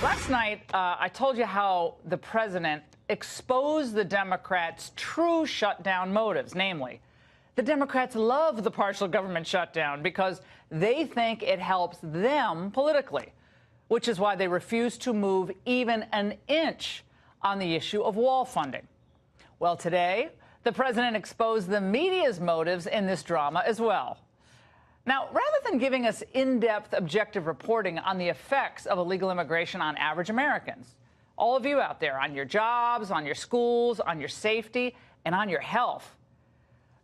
Last night, I told you how the president exposed the Democrats' true shutdown motives. Namely, the Democrats love the partial government shutdown because they think it helps them politically, which is why they refuse to move even an inch on the issue of wall funding. Well, today, the president exposed the media's motives in this drama as well. Now, rather than giving us in-depth objective reporting on the effects of illegal immigration on average Americans, all of you out there, on your jobs, on your schools, on your safety, and on your health,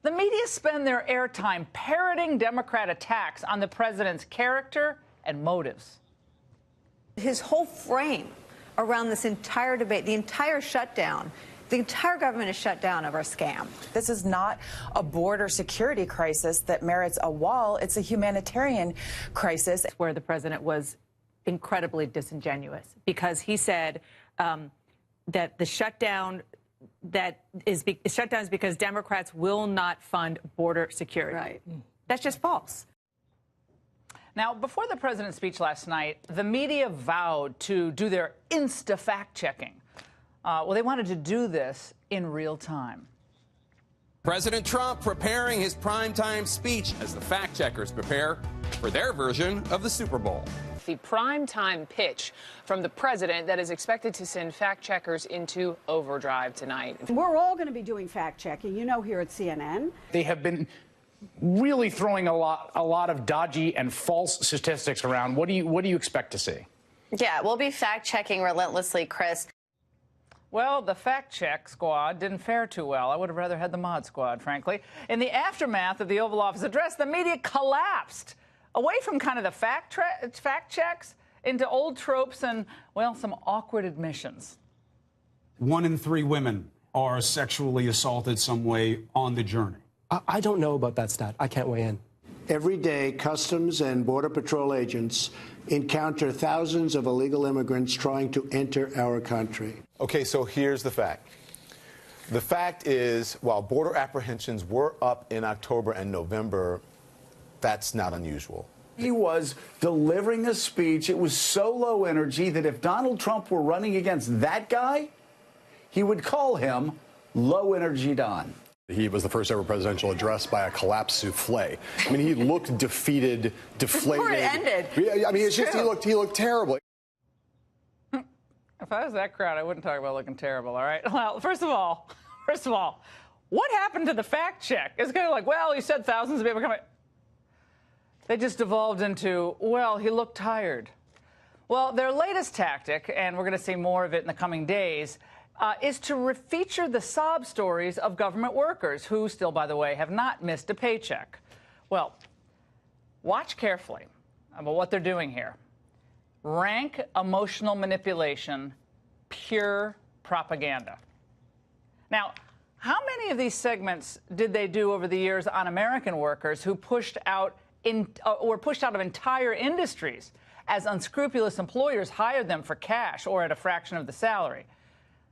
the media spend their airtime parroting Democrat attacks on the president's character and motives. His whole frame around this entire debate, the entire shutdown, the entire government is shut down over a scam. This is not a border security crisis that merits a wall. It's a humanitarian crisis. Where the president was incredibly disingenuous because he said that the shutdown is because Democrats will not fund border security. Right. That's just false. Now, before the president's speech last night, the media vowed to do their insta-fact-checking. Well, they wanted to do this in real time. President Trump preparing his primetime speech as the fact-checkers prepare for their version of the Super Bowl. The primetime pitch from the president that is expected to send fact-checkers into overdrive tonight. We're all going to be doing fact-checking, you know, here at CNN. They have been really throwing a lot of dodgy and false statistics around. What do you expect to see? Yeah, we'll be fact-checking relentlessly, Chris. Well, the fact-check squad didn't fare too well. I would have rather had the mod squad, frankly. In the aftermath of the Oval Office address, the media collapsed away from kind of the fact checks into old tropes and, well, some awkward admissions. 1 in 3 women are sexually assaulted some way on the journey. I don't know about that stat. I can't weigh in. Every day, Customs and Border Patrol agents encounter thousands of illegal immigrants trying to enter our country. Okay, so here's the fact. The fact is, while border apprehensions were up in October and November, that's not unusual. He was delivering a speech. It was so low energy that if Donald Trump were running against that guy, he would call him Low Energy Don. He was the first ever presidential address by a collapsed souffle. I mean, he looked defeated, deflated. Before it ended. I mean, it's just he looked terrible. If I was that crowd, I wouldn't talk about looking terrible, all right? Well, first of all, what happened to the fact check? It's kind of like, well, he said thousands of people coming. They just devolved into, well, he looked tired. Well, their latest tactic, and we're going to see more of it in the coming days, is to feature the sob stories of government workers who still, by the way, have not missed a paycheck. Well, watch carefully about what they're doing here. Rank emotional manipulation, pure propaganda. Now, how many of these segments did they do over the years on American workers who were pushed out of entire industries as unscrupulous employers hired them for cash or at a fraction of the salary?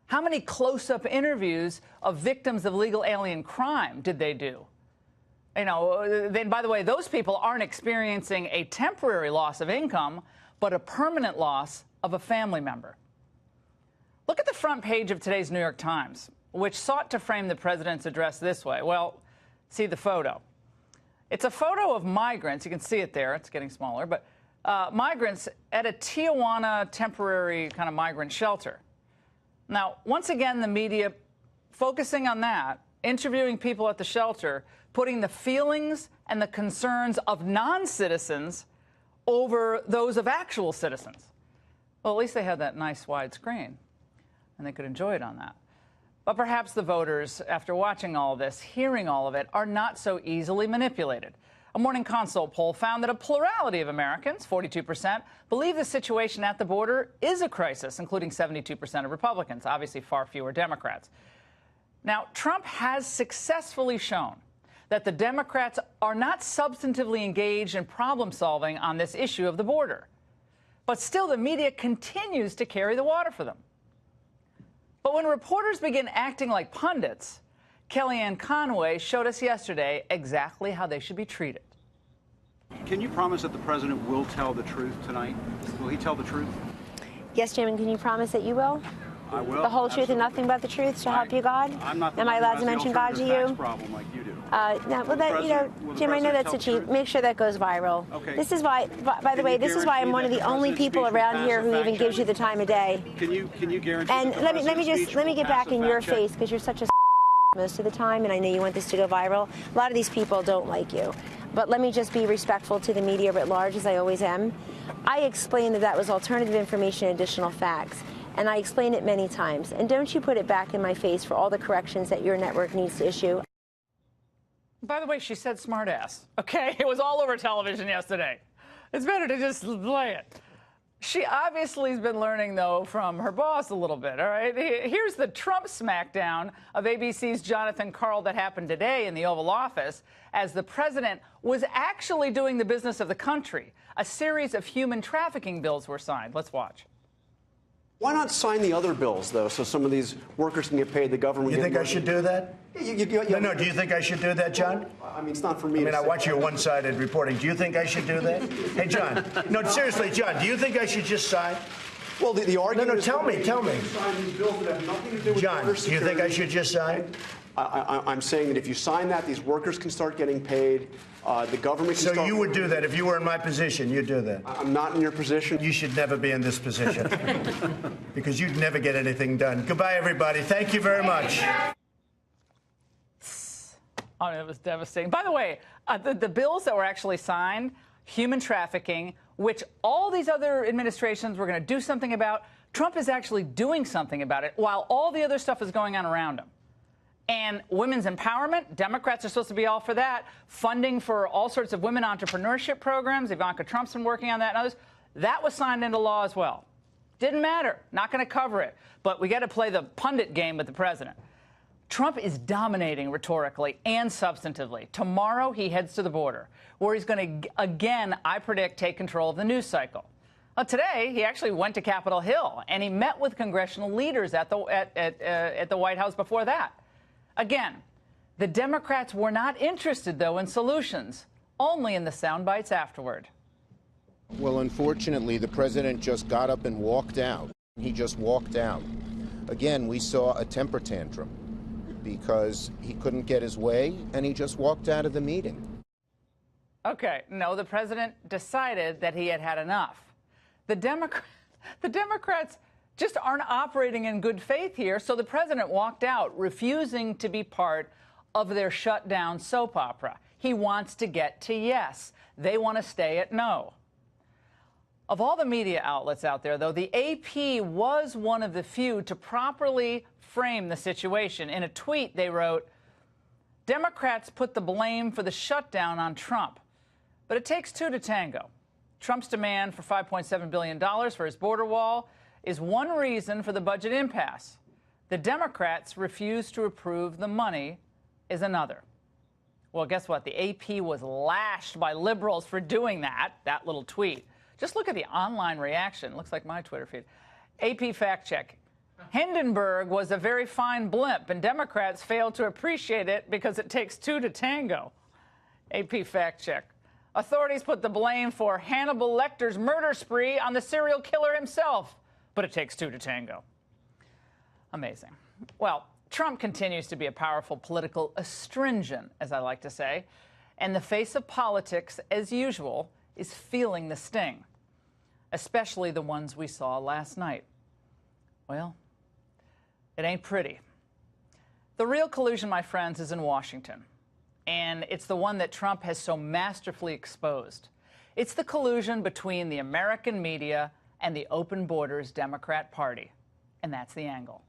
How many close-up interviews of victims of legal alien crime did they do? You know, then, by the way, those people aren't experiencing a temporary loss of income, but a permanent loss of a family member. Look at the front page of today's New York Times, which sought to frame the president's address this way. Well, see the photo. It's a photo of migrants. You can see it there. It's getting smaller, but migrants at a Tijuana temporary kind of migrant shelter. Now, once again, the media focusing on that, interviewing people at the shelter, putting the feelings and the concerns of non-citizens over those of actual citizens. Well, at least they had that nice wide screen, and they could enjoy it on that. But perhaps the voters, after watching all of this, hearing all of it, are not so easily manipulated. A Morning Consult poll found that a plurality of Americans, 42%, believe the situation at the border is a crisis, including 72% of Republicans, obviously far fewer Democrats. Now, Trump has successfully shown that the Democrats are not substantively engaged in problem-solving on this issue of the border. But still, the media continues to carry the water for them. But when reporters begin acting like pundits, Kellyanne Conway showed us yesterday exactly how they should be treated. Can you promise that the president will tell the truth tonight? Will he tell the truth? Yes, Jamin, can you promise that you will? I will. The whole truth and nothing but the truth to help you, God? I'm not the Am I one allowed who to has mention the God to alternative you? facts problem like you do. No, well, that, Jim, I know that's a cheat. Make sure that goes viral. Okay. This is why, by the way, this is why I'm one of the only people around here who even gives you the time of day. Can you guarantee? And that let me get back in your face, because you're such a most of the time, and I know you want this to go viral. A lot of these people don't like you. But let me just be respectful to the media at large, as I always am. I explained that was alternative information and additional facts. And I explained it many times. And don't you put it back in my face for all the corrections that your network needs to issue. By the way, she said smartass. Okay, it was all over television yesterday. It's better to just play it. She obviously has been learning, though, from her boss a little bit, all right? Here's the Trump smackdown of ABC's Jonathan Karl that happened today in the Oval Office as the president was actually doing the business of the country. A series of human trafficking bills were signed. Let's watch. Why not sign the other bills, though, so some of these workers can get paid, the government... You think I should do that? No, do you think I should do that, John? I mean, it's not for me. I mean, I watch your one-sided reporting. Do you think I should do that? Hey, John. No, seriously, John, do you think I should just sign? Well, the argument... No, tell me. Sign these bills that have nothing to do with John, do you think I should just sign? I'm saying that if you sign that, these workers can start getting paid. The government can So you would do that if you were in my position? You'd do that? I'm not in your position. You should never be in this position because you'd never get anything done. Goodbye, everybody. Thank you very much. Oh, it was devastating. By the way, the bills that were actually signed, human trafficking, which all these other administrations were going to do something about, Trump is actually doing something about it while all the other stuff is going on around him. And women's empowerment, Democrats are supposed to be all for that. Funding for all sorts of women entrepreneurship programs, Ivanka Trump's been working on that and others. That was signed into law as well. Didn't matter. Not going to cover it. But we got to play the pundit game with the president. Trump is dominating rhetorically and substantively. Tomorrow, he heads to the border, where he's going to, again, I predict, take control of the news cycle. Today, he actually went to Capitol Hill, and he met with congressional leaders at the White House before that. Again, the Democrats were not interested, though, in solutions, only in the sound bites afterward. Well, unfortunately, the president just got up and walked out. He just walked out. Again, we saw a temper tantrum because he couldn't get his way, and he just walked out of the meeting. Okay, no, the president decided that he had had enough. The Democrats just aren't operating in good faith here, so the president walked out, refusing to be part of their shutdown soap opera. He wants to get to yes. They want to stay at no. Of all the media outlets out there, though, the AP was one of the few to properly frame the situation. In a tweet, they wrote, Democrats put the blame for the shutdown on Trump, but it takes two to tango. Trump's demand for $5.7 billion for his border wall is one reason for the budget impasse. The Democrats refuse to approve the money is another. Well, guess what? The AP was lashed by liberals for doing that little tweet. Just look at the online reaction. Looks like my Twitter feed. AP fact check. Hindenburg was a very fine blimp, and Democrats failed to appreciate it because it takes two to tango. AP fact check. Authorities put the blame for Hannibal Lecter's murder spree on the serial killer himself, but it takes two to tango. Amazing. Well, Trump continues to be a powerful political astringent, as I like to say, and the face of politics, as usual, is feeling the sting, especially the ones we saw last night. Well, it ain't pretty. The real collusion, my friends, is in Washington. And it's the one that Trump has so masterfully exposed. It's the collusion between the American media and the Open Borders Democrat Party. And that's the angle.